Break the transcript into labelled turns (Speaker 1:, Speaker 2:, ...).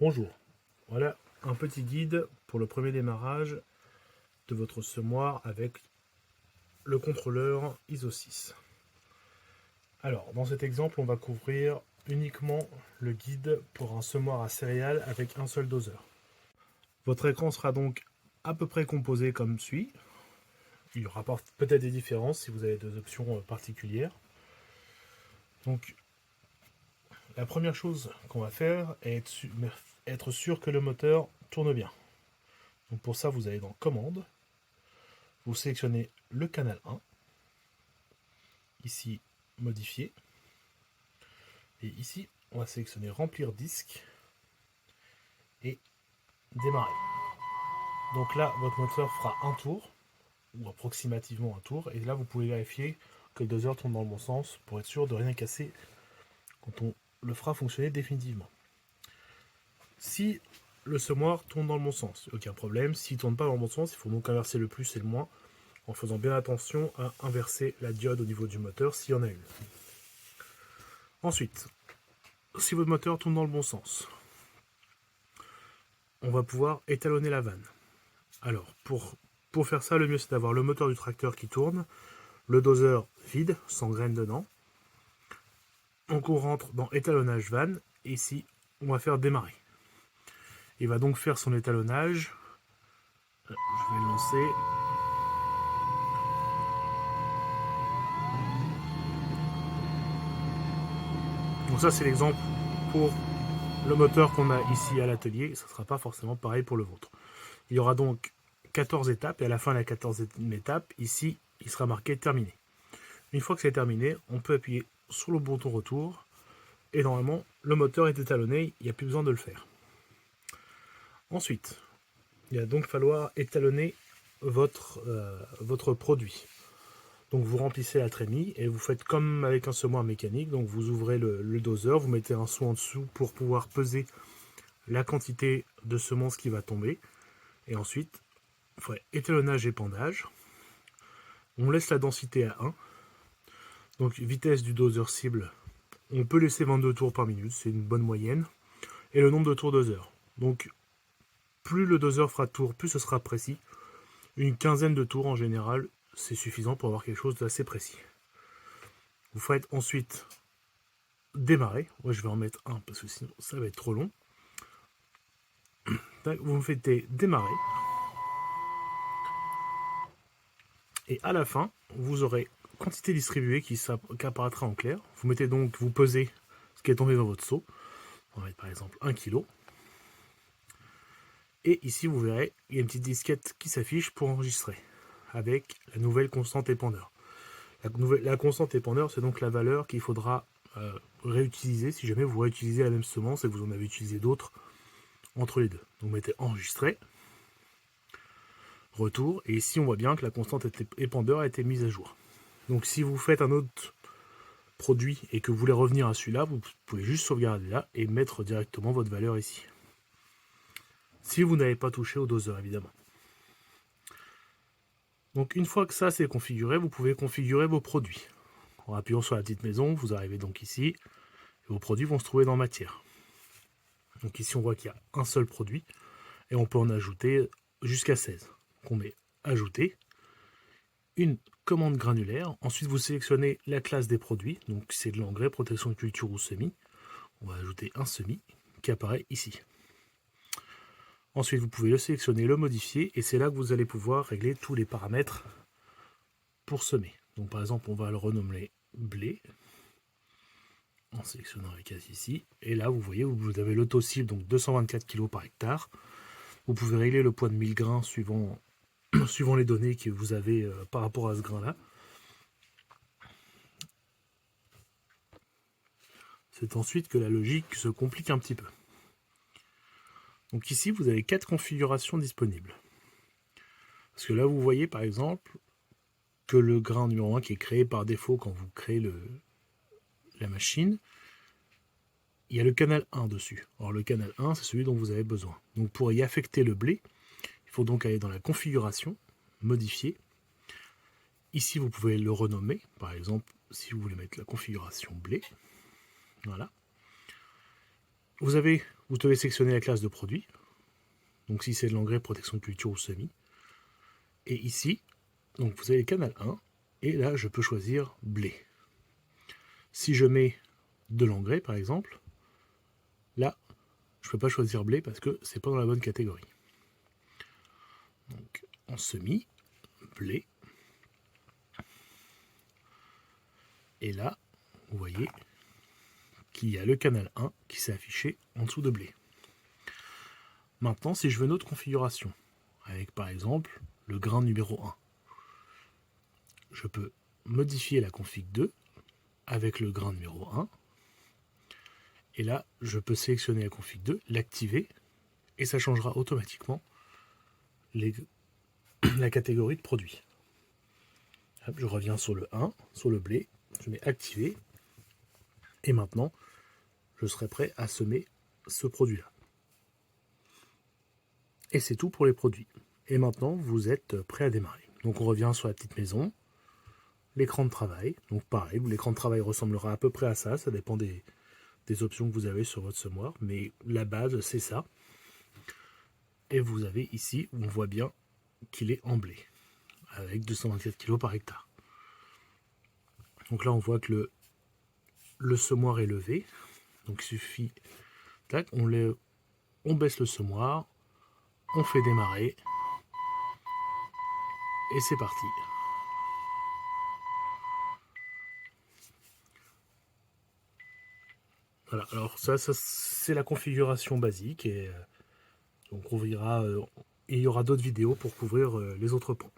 Speaker 1: Bonjour, voilà un petit guide pour le premier démarrage de votre semoir avec le contrôleur ISO 6. Alors, dans cet exemple, on va couvrir uniquement le guide pour un semoir à céréales avec un seul doseur. Votre écran sera donc à peu près composé comme suit. Il y aura peut-être des différences si vous avez des options particulières. Donc, la première chose qu'on va faire est être sûr que le moteur tourne bien. Donc pour ça, vous allez dans Commande, vous sélectionnez le canal 1, ici Modifier, et ici on va sélectionner Remplir disque et Démarrer. Donc là, votre moteur fera un tour, ou approximativement un tour, et là vous pouvez vérifier que le doseur tourne dans le bon sens pour être sûr de rien casser quand on le fera fonctionner définitivement. Si le semoir tourne dans le bon sens, aucun problème. S'il ne tourne pas dans le bon sens, il faut donc inverser le plus et le moins en faisant bien attention à inverser la diode au niveau du moteur s'il y en a une. Ensuite, si votre moteur tourne dans le bon sens, on va pouvoir étalonner la vanne. Alors, pour faire ça, le mieux c'est d'avoir le moteur du tracteur qui tourne, le doseur vide, sans graines dedans. Donc on rentre dans étalonnage vanne, et ici, on va faire démarrer. Il va donc faire son étalonnage. Je vais le lancer. Donc ça, c'est l'exemple pour le moteur qu'on a ici à l'atelier. Ça ne sera pas forcément pareil pour le vôtre. Il y aura donc 14 étapes, et à la fin de la 14e étape, ici, il sera marqué terminé. Une fois que c'est terminé, on peut appuyer sur le bouton retour, et normalement, le moteur est étalonné, il n'y a plus besoin de le faire. Ensuite, il va donc falloir étalonner votre produit. Donc vous remplissez la trémie et vous faites comme avec un semoir mécanique. Donc vous ouvrez le doseur, vous mettez un seau en dessous pour pouvoir peser la quantité de semences qui va tomber. Et ensuite, il faut étalonnage et pendage. On laisse la densité à 1. Donc vitesse du doseur cible, on peut laisser 22 tours par minute, c'est une bonne moyenne. Et le nombre de tours doseur. Donc plus le doseur fera de tours, plus ce sera précis. Une quinzaine de tours en général, c'est suffisant pour avoir quelque chose d'assez précis. Vous faites ensuite démarrer. Moi je vais en mettre un parce que sinon ça va être trop long. Vous me faites démarrer. Et à la fin, vous aurez quantité distribuée qui apparaîtra en clair. Vous mettez donc, vous pesez ce qui est tombé dans votre seau. On va mettre par exemple 1 kg. Et ici, vous verrez, il y a une petite disquette qui s'affiche pour enregistrer avec la nouvelle constante épandeur. La constante épandeur, c'est donc la valeur qu'il faudra réutiliser si jamais vous réutilisez la même semence et que vous en avez utilisé d'autres entre les deux. Donc, vous mettez enregistrer, retour, et ici, on voit bien que la constante épandeur a été mise à jour. Donc, si vous faites un autre produit et que vous voulez revenir à celui-là, vous pouvez juste sauvegarder là et mettre directement votre valeur ici. Si vous n'avez pas touché au doseur, évidemment. Donc une fois que ça c'est configuré, vous pouvez configurer vos produits. En appuyant sur la petite maison, vous arrivez donc ici, et vos produits vont se trouver dans matière. Donc ici on voit qu'il y a un seul produit, et on peut en ajouter jusqu'à 16. Donc on met ajouter, une commande granulaire, ensuite vous sélectionnez la classe des produits, donc c'est de l'engrais, protection de culture ou semis. On va ajouter un semis qui apparaît ici. Ensuite vous pouvez le sélectionner, le modifier, et c'est là que vous allez pouvoir régler tous les paramètres pour semer. Donc par exemple on va le renommer blé, en sélectionnant la case ici. Et là, vous voyez, vous avez l'auto-cible, donc 224 kg par hectare. Vous pouvez régler le poids de 1000 grains suivant, suivant les données que vous avez par rapport à ce grain-là. C'est ensuite que la logique se complique un petit peu. Donc ici, vous avez 4 configurations disponibles. Parce que là, vous voyez par exemple que le grain numéro 1 qui est créé par défaut quand vous créez la machine, il y a le canal 1 dessus. Alors le canal 1, c'est celui dont vous avez besoin. Donc pour y affecter le blé, il faut donc aller dans la configuration, modifier. Ici, vous pouvez le renommer. Par exemple, si vous voulez mettre la configuration blé. Voilà. Vous devez sélectionner la classe de produit. Donc si c'est de l'engrais, protection de culture ou semis. Et ici, donc vous avez le canal 1. Et là, je peux choisir blé. Si je mets de l'engrais, par exemple, là, je ne peux pas choisir blé parce que c'est pas dans la bonne catégorie. Donc en semis, blé. Et là, vous voyez qu'il y a le canal 1 qui s'est affiché en dessous de blé. Maintenant, si je veux une autre configuration, avec par exemple le grain numéro 1, je peux modifier la config 2 avec le grain numéro 1. Et là, je peux sélectionner la config 2, l'activer, et ça changera automatiquement la catégorie de produit. Hop, je reviens sur le 1, sur le blé, je mets activer, et maintenant, je serai prêt à semer ce produit-là. Et c'est tout pour les produits. Et maintenant, vous êtes prêt à démarrer. Donc on revient sur la petite maison, l'écran de travail. Donc pareil, l'écran de travail ressemblera à peu près à ça, ça dépend des options que vous avez sur votre semoir, mais la base c'est ça. Et vous avez ici, on voit bien qu'il est en blé, avec 224 kg par hectare. Donc là on voit que le semoir est levé, donc il suffit, tac, on baisse le semoir, on fait démarrer, et c'est parti. Voilà, alors ça c'est la configuration basique, et donc il y aura d'autres vidéos pour couvrir les autres points.